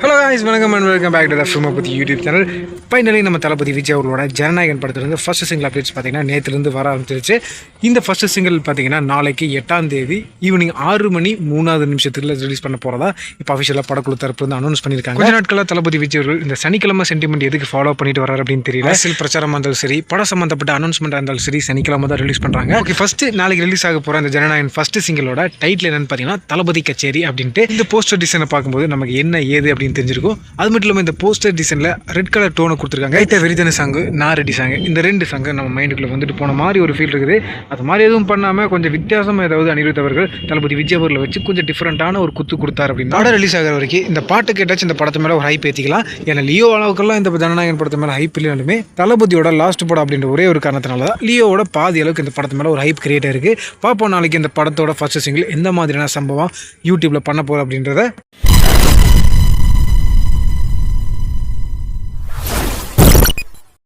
Hello guys, வணக்கம் and welcome back to the Filmibeat YouTube channel. Finally நம்ம தளபதி விஜய் அவர்களோட ஜனநாயகன் படத்துலேருந்து ஃபர்ஸ்ட் சிங்கிள் அப்டேட்ஸ் பார்த்தீங்கன்னா நேற்றுலேருந்து வர ஆரம்பிச்சிருச்சு. இந்த ஃபர்ஸ்ட் சிங்கிள் பார்த்தீங்கன்னா நாளைக்கு 8ஆம் தேதி ஈவினிங் 6 மணி 3 நிமிஷத்துக்குள்ள ரிலீஸ் பண்ண போகிறதா இப்போ அஃபிஷியலாக படக்குழு தரப்பு வந்து அனௌன்ஸ் பண்ணியிருக்காங்க. கொஞ்ச நாட்களாக தளபதி விஜய் அவர்கள் இந்த சனிக்கிழமை சென்டிமெண்ட் எதுக்கு ஃபாலோ பண்ணிட்டு வராரு அப்படின்னு தெரியல. அரசியல் பிரச்சாரமாக இருந்தாலும் சரி, படம் சம்மந்தப்பட்ட அனௌன்ஸ்மெண்ட்டாக இருந்தாலும் சரி, சனிக்கிழமை தான் ரிலீஸ் பண்ணுறாங்க. ஓகே, ஃபர்ஸ்ட் நாளைக்கு ரிலீஸ் ஆக போகிற இந்த ஜனநாயகன் ஃபர்ஸ்ட் சிங்கிளோட டைட்டில் என்னன்னு பார்த்தீங்கன்னா தளபதி கச்சேரி அப்படின்ட்டு. இந்த போஸ்டர் டிசைனை பார்க்கும்போது நமக்கு என்ன ஏது அப்படின்னு தெரிஞ்சிருக்கும். அது மட்டும் இல்லாமல் இந்த போஸ்டர் டிசைனில் ரெட் கலர் டோனை கொடுத்துருக்காங்க. கைட்ட வெறிதன சாங்கு, நான் ரெடி சாங்கு, இந்த ரெண்டு சாங்கு நம்ம மைண்டுக்குள்ளே வந்துட்டு போன மாதிரி ஒரு ஃபீல் இருக்குது. அது மாதிரி எதுவும் பண்ணாமல் கொஞ்சம் வித்தியாசமாக ஏதாவது அனிருத் அவர்கள் தளபதி விஜய் அவர்களை வச்சு கொஞ்சம் டிஃப்ரெண்ட்டான ஒரு குத்து கொடுத்தார் அப்படின்னு படம் ரிலீஸ் ஆகிற வரைக்கும் இந்த பாட்டு கேட்டாச்சு இந்த படத்து மேலே ஒரு ஹைப் ஏற்றிக்கலாம். ஏன்னா லியோ அளவுக்கெல்லாம் இந்த ஜனநாயகன் படத்து மேலே ஹைப் இல்லைனாலுமே தளபதியோட லாஸ்ட் படம் அப்படின்ற ஒரே ஒரு காரணத்தினால தான் லியோவோட பாதி அளவுக்கு இந்த படத்து மேலே ஒரு ஹைப் கிரியேட் ஆயிருக்கு. பார்ப்போம் நாளைக்கு இந்த படத்தோட ஃபர்ஸ்ட் சிங்கிள் எந்த மாதிரியான சம்பவம் யூடியூப்பில் பண்ண போகிறோம் அப்படின்றத.